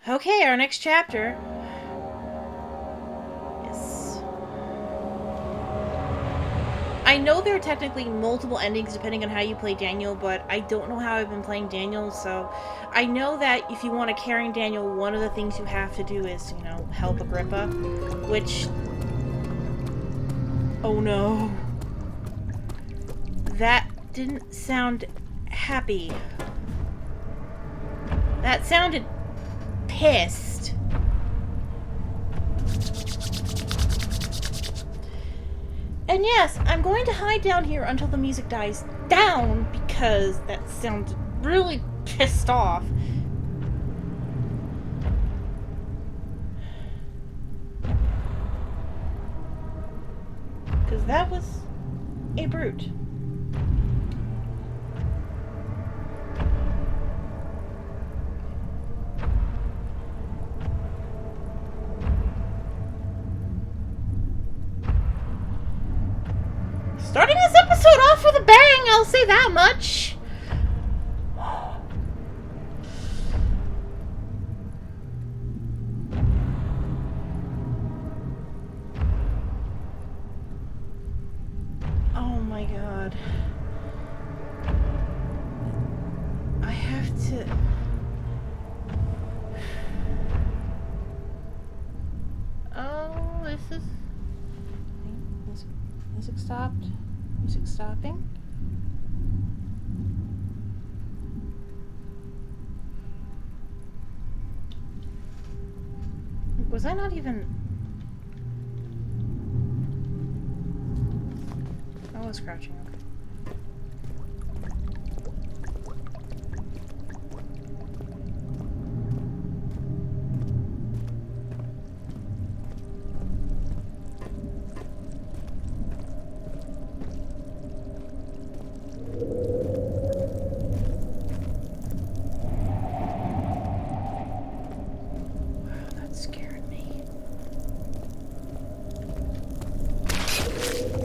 Okay, our next chapter. Yes. I know there are technically multiple endings depending on how you play Daniel, but I don't know how I've been playing Daniel, so I know that if you want to carry Daniel, one of the things you have to do is, help Agrippa, which... Oh no. That didn't sound happy. That sounded pissed. And yes, I'm going to hide down here until the music dies down because that sounds really pissed off. Because that was a brute. Starting this episode off with a bang, I'll say that much. Oh my god. I have to... Oh, this is... Music stopped. Music stopping. Was I not even... I was crouching, okay.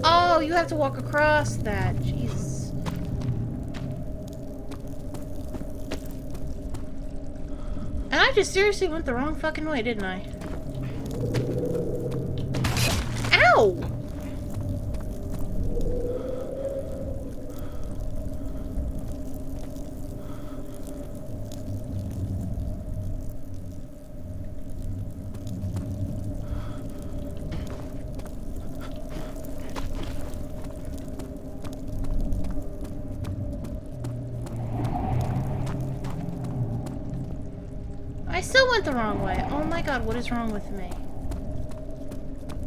Oh, you have to walk across that. Jesus. And I just seriously went the wrong fucking way, didn't I? Ow! I still went the wrong way. Oh my god, what is wrong with me?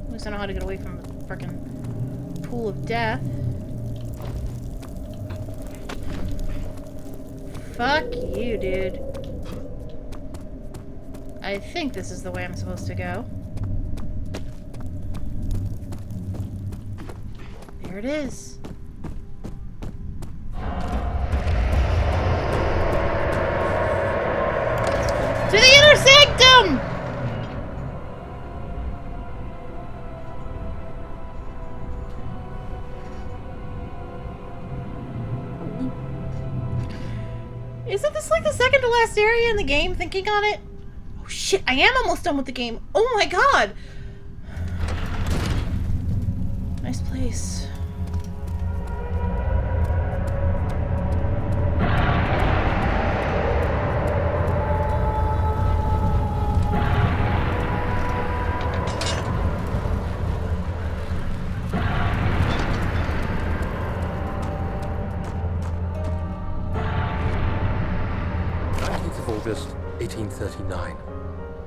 At least I know how to get away from the frickin' pool of death. Fuck you, dude. I think this is the way I'm supposed to go. There it is. To the inner sanctum! Isn't this like the second to last area in the game, thinking on it? Oh shit, I am almost done with the game. Oh my god! Nice place. August 1839.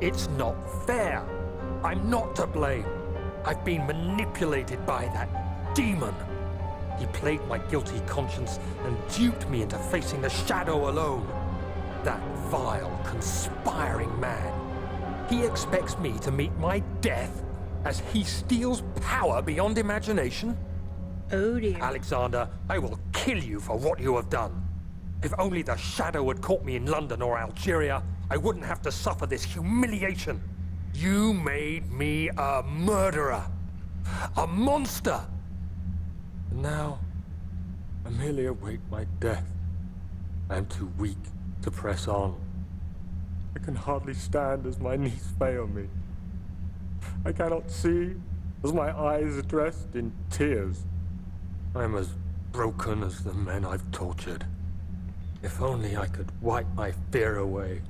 It's not fair. I'm not to blame. I've been manipulated by that demon. He played my guilty conscience and duped me into facing the shadow alone. That vile, conspiring man. He expects me to meet my death as he steals power beyond imagination. Oh dear. Alexander, I will kill you for what you have done. If only the shadow had caught me in London or Algeria, I wouldn't have to suffer this humiliation. You made me a murderer. A monster. And now, I merely await my death. I am too weak to press on. I can hardly stand as my knees fail me. I cannot see as my eyes are dressed in tears. I am as broken as the men I've tortured. If only I could wipe my fear away,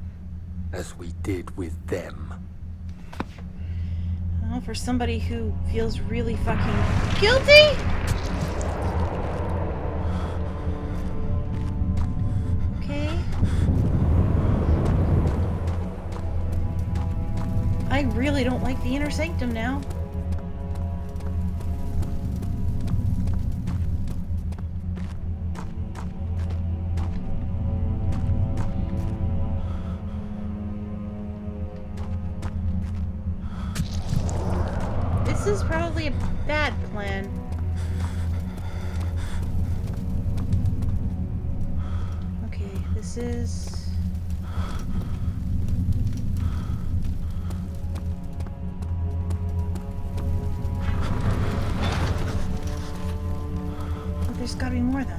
as we did with them. Well, for somebody who feels really fucking guilty? Okay. I really don't like the inner sanctum now. This is probably a bad plan. Okay, this is... Oh, there's gotta be more then.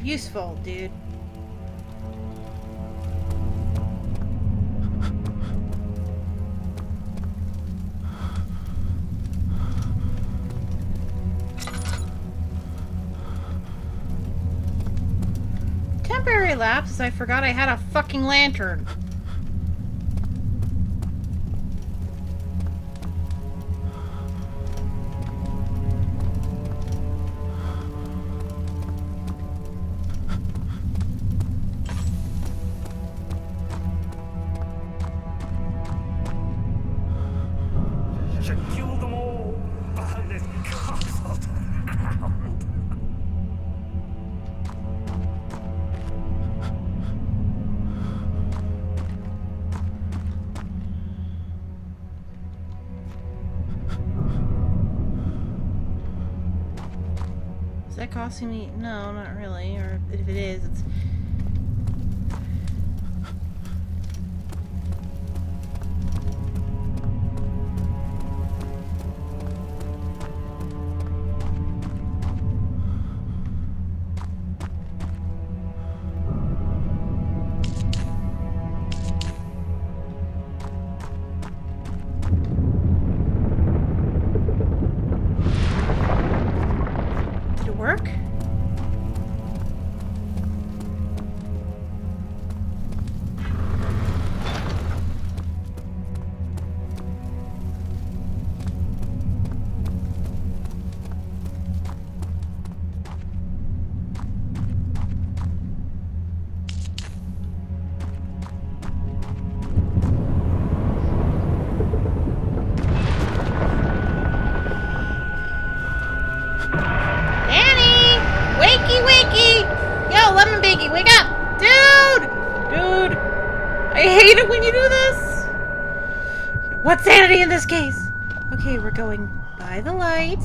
Useful, dude. Temporary lapse, I forgot I had a fucking lantern. Should kill them all, burn this castle to the ground. Is that costing me? No, not really. Or if it is, it's... Did it work? Danny! Wakey, wakey! Yo, Lemon Biggie, wake up! Dude! Dude! I hate it when you do this! What's sanity in this case? Okay, we're going by the light.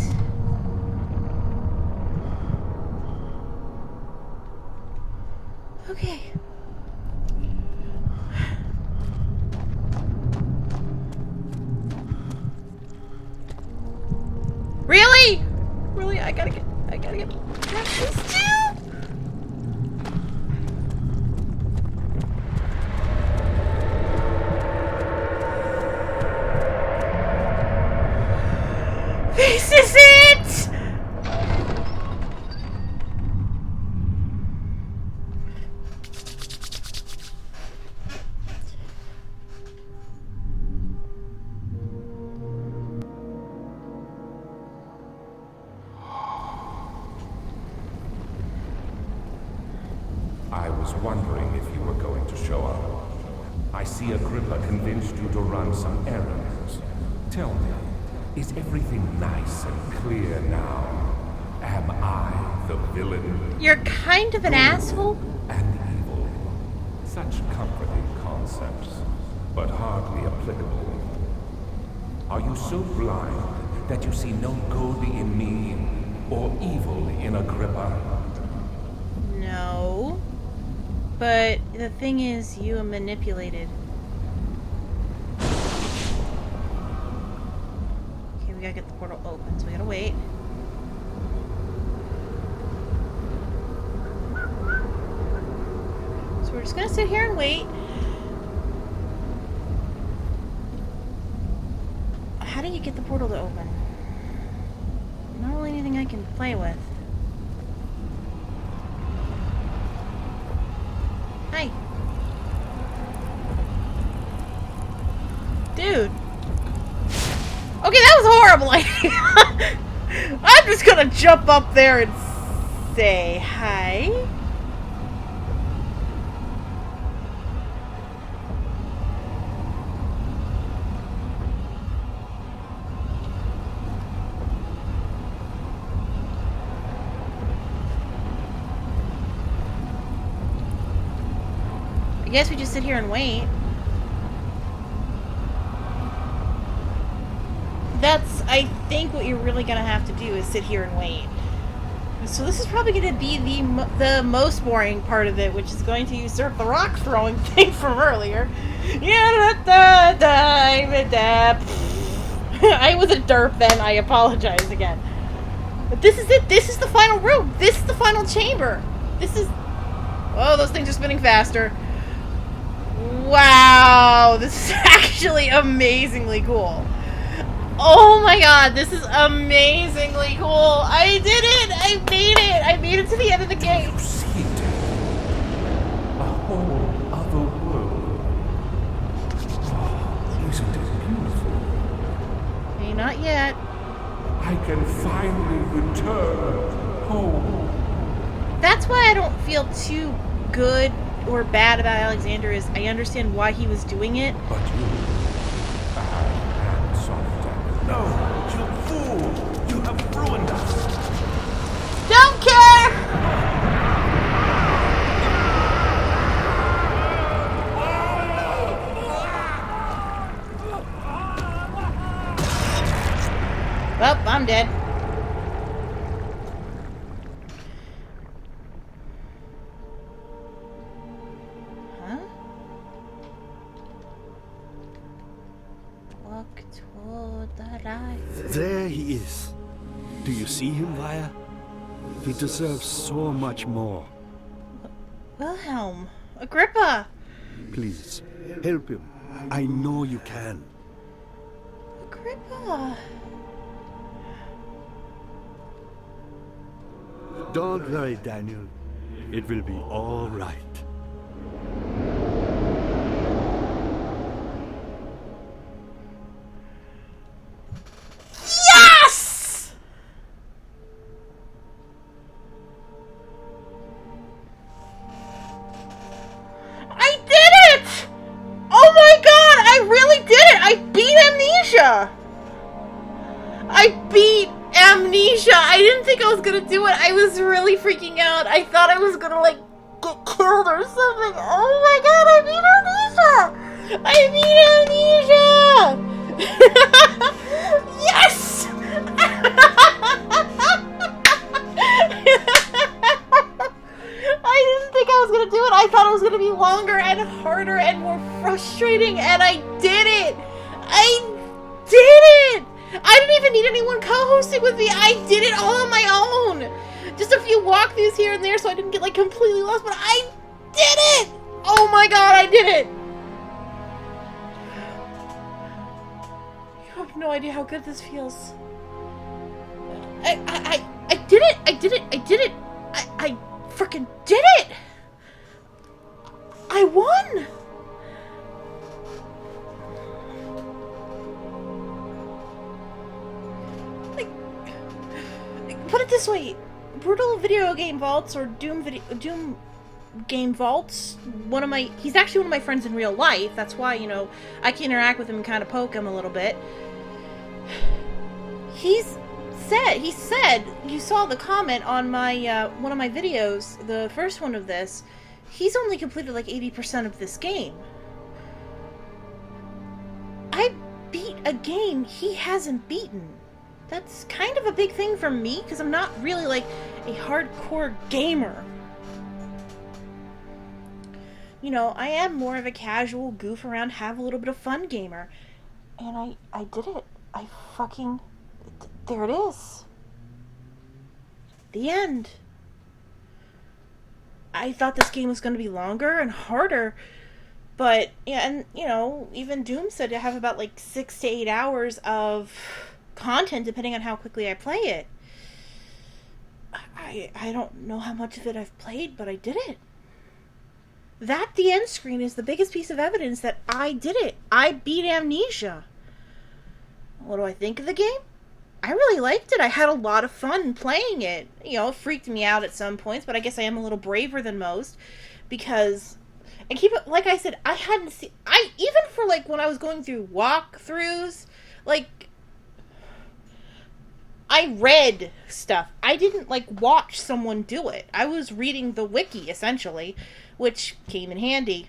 Okay. Really? Really? I gotta get this too? This is it! I was wondering if you were going to show up. I see Agrippa convinced you to run some errands. Tell me, is everything nice and clear now? Am I the villain? You're kind of an asshole. And evil. Such comforting concepts, but hardly applicable. Are you so blind that you see no good in me or evil in Agrippa? No. But the thing is, you are manipulated. we gotta get the portal open, so we gotta wait. So we're just gonna sit here and wait. How do you get the portal to open? Not really anything I can play with. Hi. Dude. Okay, that was a horrible idea. I'm just gonna jump up there and say hi. I guess we just sit here and wait. That's, I think, what you're really gonna have to do is sit here and wait. So this is probably gonna be the most boring part of it, which is going to usurp the rock throwing thing from earlier. I was a derp then. I apologize again. But this is it. This is the final room. This is the final chamber. This is. Oh, those things are spinning faster. Wow, this is actually amazingly cool. Oh my god, this is amazingly cool. I did it! I made it! I made it to the end of the game. You see it? A whole other world. Oh, isn't it beautiful? Hey, not yet. I can finally return home. That's why I don't feel too good or bad about Alexander, is I understand why he was doing it. But you, and soft. No, you fool! You have ruined us. Don't care! Well, I'm dead. Huh? Walk toward the light. There he is. Do you see him, Vaya? He deserves so much more. Wilhelm. Agrippa. Please, help him. I know you can. Agrippa. Don't worry, Daniel. It will be all right. Yes! I did it! Oh my god, I really did it! I beat Amnesia! I beat Amnesia! I didn't think I was gonna do it. I was really freaking out. I thought I was gonna, like, get killed or something. Oh my god, I beat Amnesia! I beat Amnesia! Yes! I didn't think I was gonna do it. I thought it was gonna be longer and harder and more frustrating, and I did it! I did it! I didn't even need anyone co-hosting with me. I did it all on my own. Just a few walkthroughs here and there so I didn't get, like, completely lost, but I did it! Oh my god, I did it! You have no idea how good this feels. I did it! I did it! I did it! I freaking did it! I won! Put it this way, Brutal Video Game Vaults, or Doom Game Vaults, he's actually one of my friends in real life. That's why, you know, I can interact with him and kind of poke him a little bit. He said, you saw the comment on my, one of my videos, the first one of this, he's only completed like 80% of this game. I beat a game he hasn't beaten. That's kind of a big thing for me, because I'm not really, like, a hardcore gamer. You know, I am more of a casual, goof around, have a little bit of fun gamer. And I did it. I fucking there it is. The end. I thought this game was going to be longer and harder, but yeah, and even Doom said to have about like 6 to 8 hours of content depending on how quickly I play it. I don't know how much of it I've played, but I did it. That the end screen is the biggest piece of evidence that I did it. I beat Amnesia. What do I think of the game? I really liked it. I had a lot of fun playing it. It freaked me out at some points, but I guess I am a little braver than most because, and keep it, like I said, I hadn't seen, even for like when I was going through walkthroughs, like, I read stuff. I didn't like watch someone do it. I was reading the wiki essentially, which came in handy.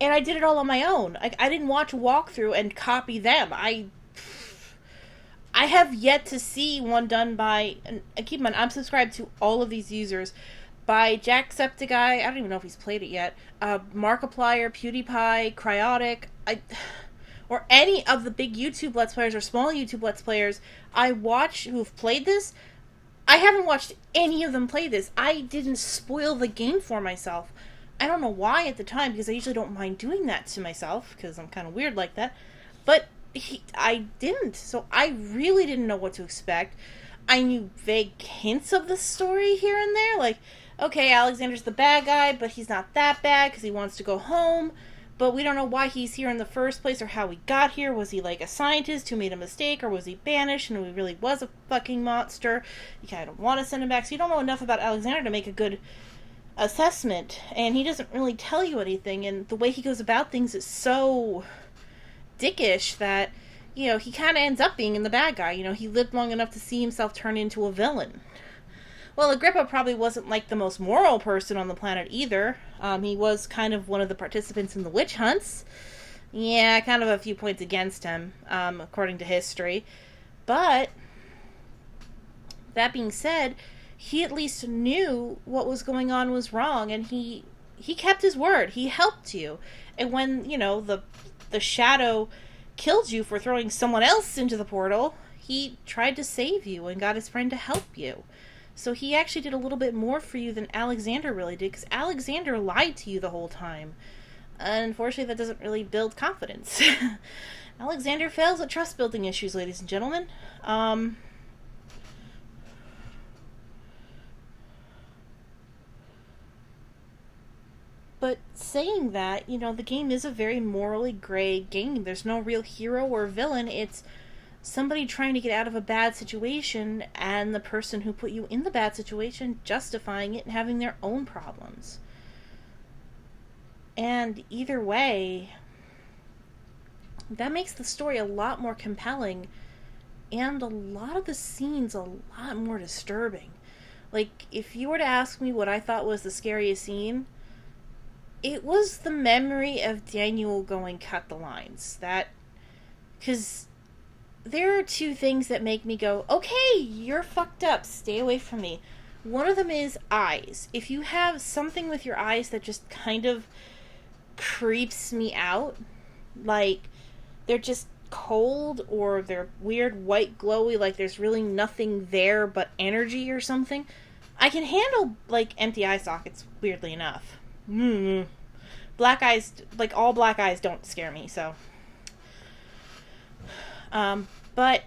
And I did it all on my own. I didn't watch a walkthrough and copy them. I have yet to see one done by, and keep in mind, I'm subscribed to all of these users, by Jacksepticeye, I don't even know if he's played it yet, Markiplier, PewDiePie, Cryotic, or any of the big YouTube Let's Players or small YouTube Let's Players I watch who've played this. I haven't watched any of them play this. I didn't spoil the game for myself. I don't know why at the time, because I usually don't mind doing that to myself, because I'm kind of weird like that. But I didn't, so I really didn't know what to expect. I knew vague hints of the story here and there, like, okay, Alexander's the bad guy, but he's not that bad because he wants to go home, but we don't know why he's here in the first place or how he got here. Was he like a scientist who made a mistake, or was he banished and he really was a fucking monster? You kind of want to send him back, so you don't know enough about Alexander to make a good assessment, and he doesn't really tell you anything, and the way he goes about things is so dickish that, he kind of ends up being the bad guy. He lived long enough to see himself turn into a villain. Well, Agrippa probably wasn't like the most moral person on the planet either. He was kind of one of the participants in the witch hunts. Yeah, kind of a few points against him, according to history. But that being said, he at least knew what was going on was wrong, and he kept his word. He helped you. And when, the shadow killed you for throwing someone else into the portal, he tried to save you and got his friend to help you. So he actually did a little bit more for you than Alexander really did, because Alexander lied to you the whole time. Unfortunately, that doesn't really build confidence. Alexander fails at trust-building issues, ladies and gentlemen. But saying that, the game is a very morally gray game. There's no real hero or villain. It's somebody trying to get out of a bad situation, and the person who put you in the bad situation justifying it and having their own problems. And either way, that makes the story a lot more compelling, and a lot of the scenes a lot more disturbing. Like, if you were to ask me what I thought was the scariest scene, it was the memory of Daniel going, cut the lines. Because there are two things that make me go, okay, you're fucked up, stay away from me. One of them is eyes. If you have something with your eyes that just kind of creeps me out, like they're just cold, or they're weird white glowy, like there's really nothing there but energy or something, I can handle like empty eye sockets, weirdly enough. Black eyes, like all black eyes don't scare me, so. But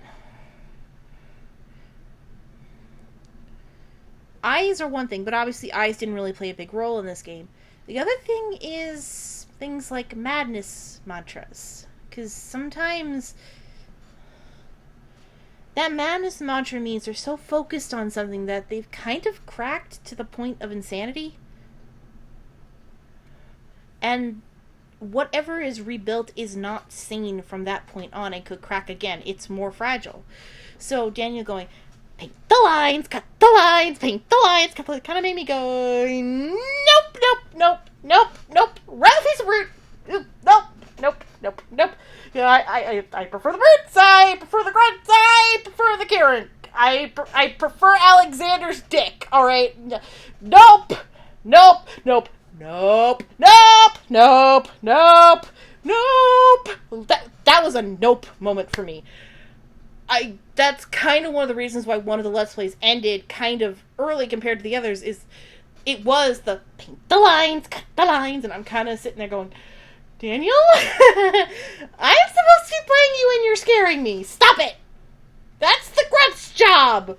eyes are one thing, but obviously eyes didn't really play a big role in this game. The other thing is things like madness mantras, because sometimes that madness mantra means they're so focused on something that they've kind of cracked to the point of insanity. And whatever is rebuilt is not sane from that point on and could crack again. It's more fragile. So Daniel going, paint the lines, cut the lines, paint the lines, cut the lines, kind of made me go, nope, nope, nope, nope, nope, rather piece of fruit. Nope, nope, nope, nope. Yeah, I prefer the Brutes, I prefer the Grunts, I prefer the Karen. I prefer Alexander's dick, alright? Nope, nope, nope. Nope, nope, nope, nope, nope. That was was a nope moment for me. That's kind of one of the reasons why one of the Let's Plays ended kind of early compared to the others, is it was the paint the lines, cut the lines, and I'm kind of sitting there going, Daniel? I'm supposed to be playing you and you're scaring me. Stop it! That's the grunt's job!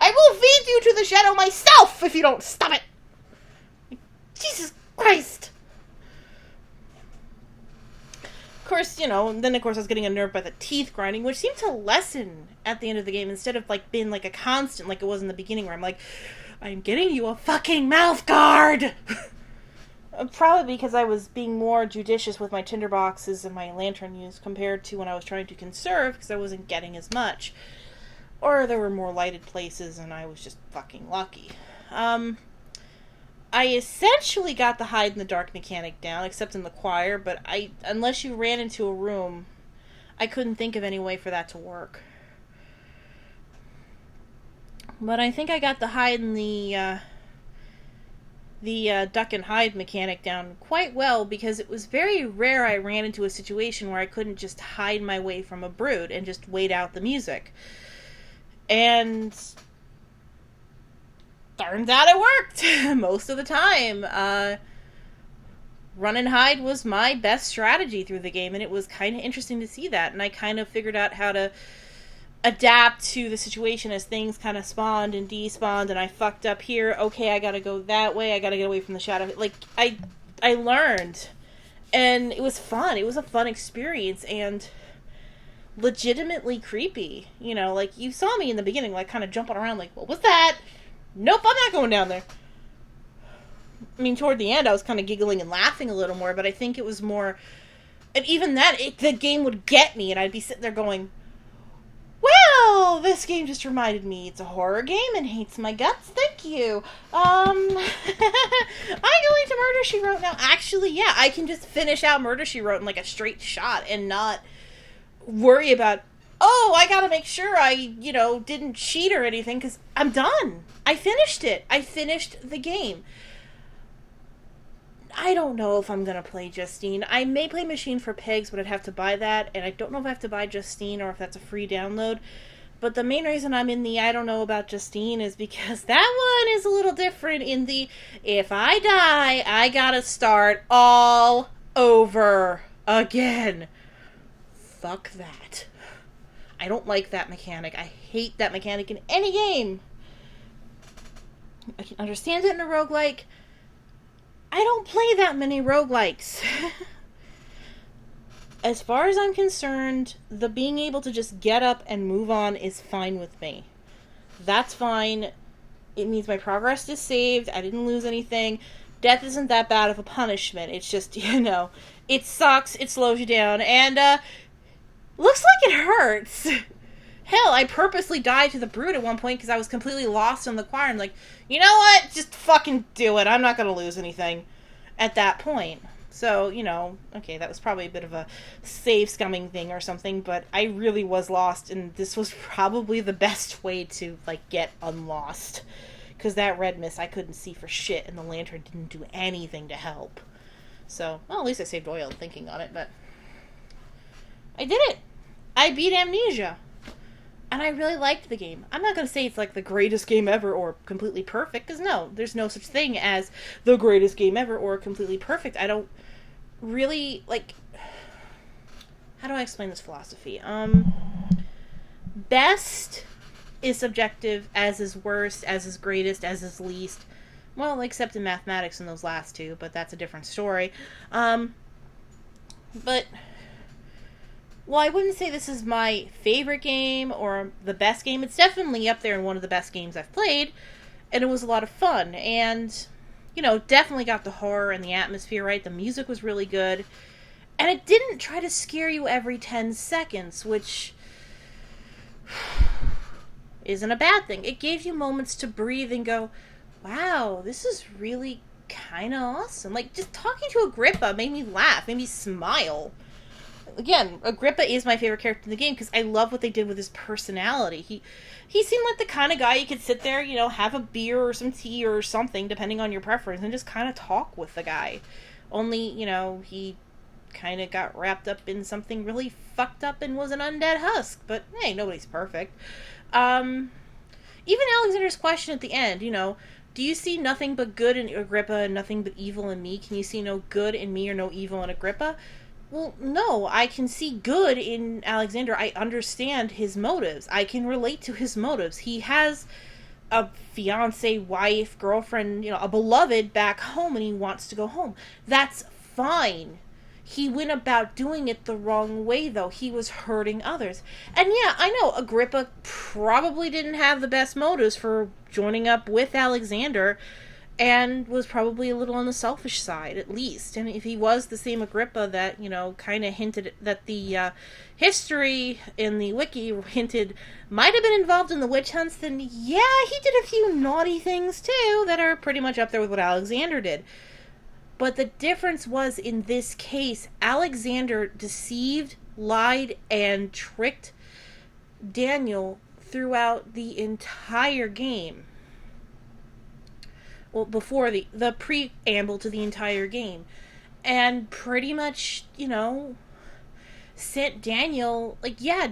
I will feed you to the shadow myself if you don't stop it! Jesus Christ! Of course, you know, and then of course I was getting unnerved by the teeth grinding, which seemed to lessen at the end of the game instead of like being like a constant like it was in the beginning, where I'm like, I'm getting you a fucking mouth guard! Probably because I was being more judicious with my tinderboxes and my lantern use compared to when I was trying to conserve, because I wasn't getting as much. Or there were more lighted places and I was just fucking lucky. I essentially got the hide in the dark mechanic down, except in the choir, but unless you ran into a room, I couldn't think of any way for that to work. But I think I got the hide in the duck and hide mechanic down quite well, because it was very rare I ran into a situation where I couldn't just hide my way from a brood and just wait out the music. And turns out it worked most of the time. Run and hide was my best strategy through the game, and it was kind of interesting to see that, and I kind of figured out how to adapt to the situation as things kind of spawned and despawned, and I fucked up here. Okay, I gotta go that way. I gotta get away from the shadow. Like, I learned, and it was fun. It was a fun experience, and legitimately creepy. You know, like, you saw me in the beginning, like, kind of jumping around, like, what was that? Nope, I'm not going down there. I mean, toward the end, I was kind of giggling and laughing a little more, but I think it was more... And even that, the game would get me, and I'd be sitting there going, well, this game just reminded me it's a horror game and hates my guts. Thank you. I'm going to Murder, She Wrote now. Actually, yeah, I can just finish out Murder, She Wrote in like a straight shot and not worry about, oh, I gotta make sure I, didn't cheat or anything, because I'm done. I finished it. I finished the game. I don't know if I'm going to play Justine. I may play Machine for Pigs, but I'd have to buy that, and I don't know if I have to buy Justine or if that's a free download. But the main reason I'm in the I don't know about Justine is because that one is a little different in the, if I die, I gotta start all over again. Fuck that. I don't like that mechanic. I hate that mechanic in any game. I can understand it in a roguelike. I don't play that many roguelikes. As far as I'm concerned, the being able to just get up and move on is fine with me. That's fine. It means my progress is saved. I didn't lose anything. Death isn't that bad of a punishment. It's just, it sucks. It slows you down. And, looks like it hurts. Hell, I purposely died to the brood at one point because I was completely lost in the choir. I'm like, you know what? Just fucking do it. I'm not going to lose anything at that point. So, okay, that was probably a bit of a save scumming thing or something, but I really was lost, and this was probably the best way to, get unlost. Because that red mist I couldn't see for shit, and the lantern didn't do anything to help. So, well, at least I saved oil thinking on it, but I did it! I beat Amnesia! And I really liked the game. I'm not going to say it's the greatest game ever or completely perfect, because no, there's no such thing as the greatest game ever or completely perfect. I don't really, how do I explain this philosophy? Best is subjective, as is worst, as is greatest, as is least. Well, except in mathematics in those last two, but that's a different story. But... Well, I wouldn't say this is my favorite game or the best game. It's definitely up there in one of the best games I've played, and it was a lot of fun. And, definitely got the horror and the atmosphere right. The music was really good. And it didn't try to scare you every 10 seconds, which isn't a bad thing. It gave you moments to breathe and go, wow, this is really kind of awesome. Just talking to Agrippa made me laugh, made me smile. Again, Agrippa is my favorite character in the game because I love what they did with his personality. He seemed like the kind of guy you could sit there, have a beer or some tea or something, depending on your preference, and just kind of talk with the guy. Only, he kind of got wrapped up in something really fucked up and was an undead husk. But hey, nobody's perfect. Even Alexander's question at the end, do you see nothing but good in Agrippa and nothing but evil in me? Can you see no good in me or no evil in Agrippa? Well, no, I can see good in Alexander. I understand his motives. I can relate to his motives. He has a fiance, wife, girlfriend, a beloved back home, and he wants to go home. That's fine. He went about doing it the wrong way, though. He was hurting others. And yeah, I know Agrippa probably didn't have the best motives for joining up with Alexander, and was probably a little on the selfish side, at least. And if he was the same Agrippa that, kind of hinted that the history in the wiki hinted might have been involved in the witch hunts, then yeah, he did a few naughty things too that are pretty much up there with what Alexander did. But the difference was, in this case, Alexander deceived, lied, and tricked Daniel throughout the entire game. Well, before the preamble to the entire game. And pretty much, sent Daniel,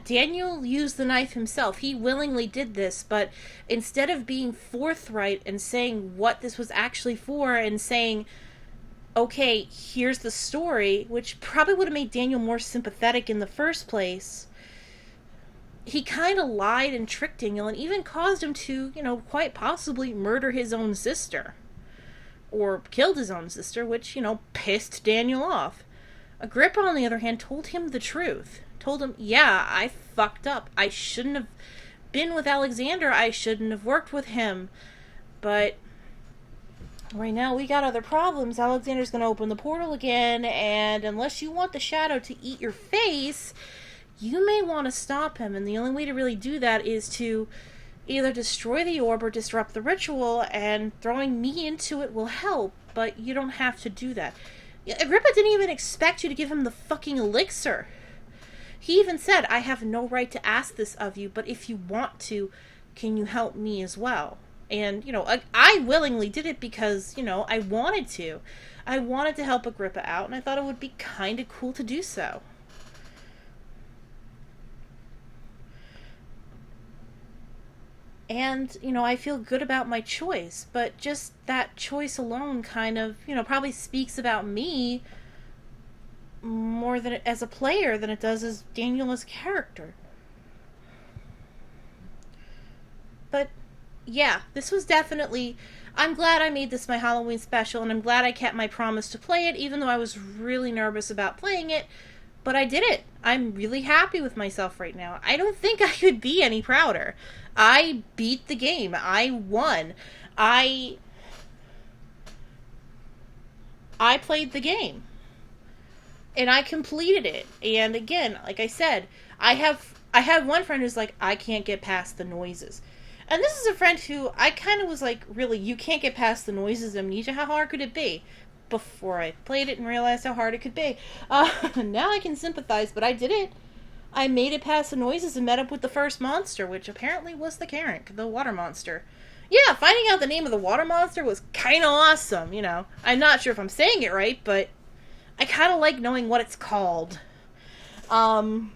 Daniel used the knife himself. He willingly did this, but instead of being forthright and saying what this was actually for and saying, okay, here's the story, which probably would have made Daniel more sympathetic in the first place, he kind of lied and tricked Daniel and even caused him to, quite possibly murder his own sister. Or killed his own sister, which, pissed Daniel off. Agrippa, on the other hand, told him the truth. Told him, yeah, I fucked up. I shouldn't have been with Alexander. I shouldn't have worked with him. But right now, we got other problems. Alexander's going to open the portal again, and unless you want the shadow to eat your face, you may want to stop him. And the only way to really do that is to either destroy the orb or disrupt the ritual, and throwing me into it will help, but you don't have to do that. Agrippa didn't even expect you to give him the fucking elixir. He even said, I have no right to ask this of you, but if you want to, can you help me as well? And, I willingly did it because, I wanted to. I wanted to help Agrippa out, and I thought it would be kind of cool to do so. And, I feel good about my choice, but just that choice alone kind of, probably speaks about me more than as a player than it does as Daniel as a character. But yeah, this was definitely, I'm glad I made this my Halloween special, and I'm glad I kept my promise to play it, even though I was really nervous about playing it, but I did it. I'm really happy with myself right now. I don't think I could be any prouder. I beat the game. I won. I played the game. And I completed it. And again, like I said, I have one friend who's like, I can't get past the noises. And this is a friend who I kind of was like, really, you can't get past the noises, Amnesia? How hard could it be? Before I played it and realized how hard it could be. Now I can sympathize, but I did it. I made it past the noises and met up with the first monster, which apparently was the Karenk, the water monster. Yeah, finding out the name of the water monster was kind of awesome, I'm not sure if I'm saying it right, but I kind of like knowing what it's called. And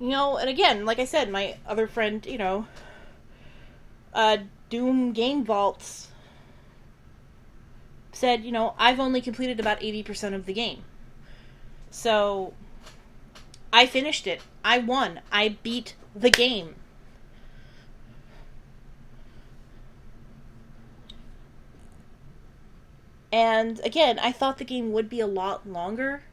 again, like I said, my other friend, Doom Game Vaults said, I've only completed about 80% of the game. So I finished it. I won. I beat the game. And again, I thought the game would be a lot longer.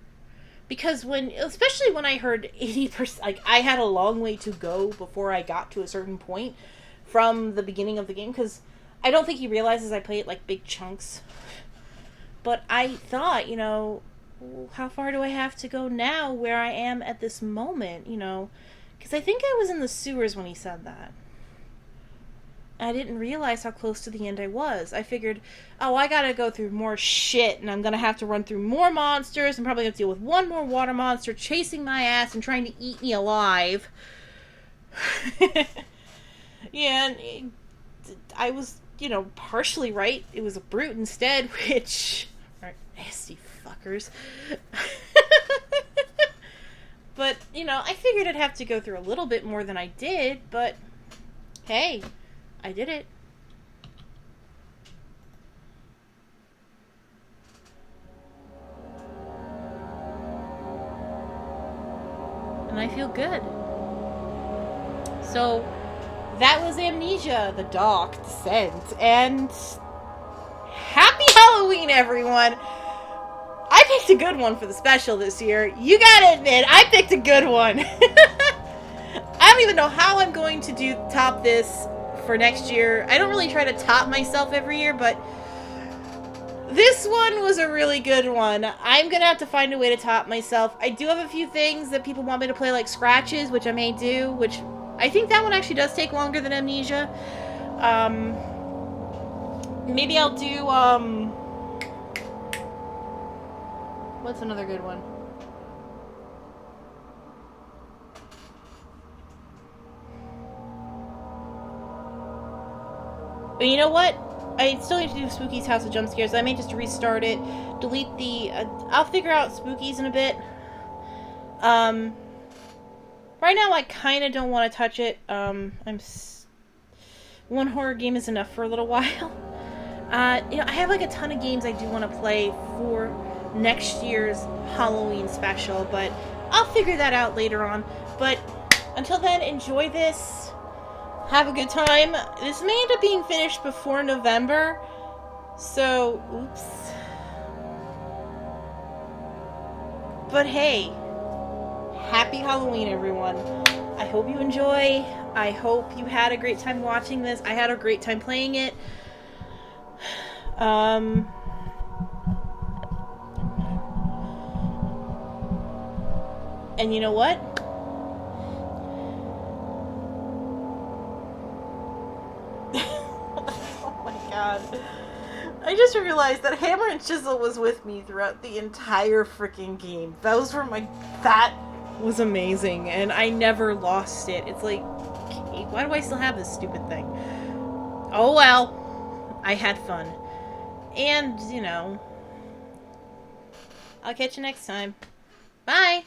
Because especially when I heard 80%, I had a long way to go before I got to a certain point from the beginning of the game. Because I don't think he realizes I play it big chunks. But I thought, how far do I have to go now where I am at this moment, Because I think I was in the sewers when he said that. I didn't realize how close to the end I was. I figured, I gotta go through more shit, and I'm gonna have to run through more monsters, and probably gonna deal with one more water monster chasing my ass and trying to eat me alive. Yeah, and I was, partially right. It was a brute instead, which... Nasty fucker. fuckers. But, you know, I figured I'd have to go through a little bit more than I did, but hey, I did it. And I feel good. So, that was Amnesia, The Dark Descent, and happy Halloween, everyone! I picked a good one for the special this year. You gotta admit, I picked a good one. I don't even know how I'm going to top this for next year. I don't really try to top myself every year, but this one was a really good one. I'm gonna have to find a way to top myself. I do have a few things that people want me to play, like scratches, which I may do, which I think that one actually does take longer than Amnesia. Maybe I'll do, what's another good one? But you know what? I still need to do Spooky's House of Jump Scares. I may just restart it, delete the... I'll figure out Spooky's in a bit. Right now, I kind of don't want to touch it. One horror game is enough for a little while. You know, I have like a ton of games I do want to play for next year's Halloween special, but I'll figure that out later on. But until then, enjoy this. Have a good time. This may end up being finished before November, so oops. But hey, happy Halloween, everyone. I hope you enjoy. I hope you had a great time watching this. I had a great time playing it. And you know what? Oh my god. I just realized that Hammer and Chisel was with me throughout the entire freaking game. That was amazing, and I never lost it. It's like, okay, why do I still have this stupid thing? Oh well. I had fun. And, you know, I'll catch you next time. Bye!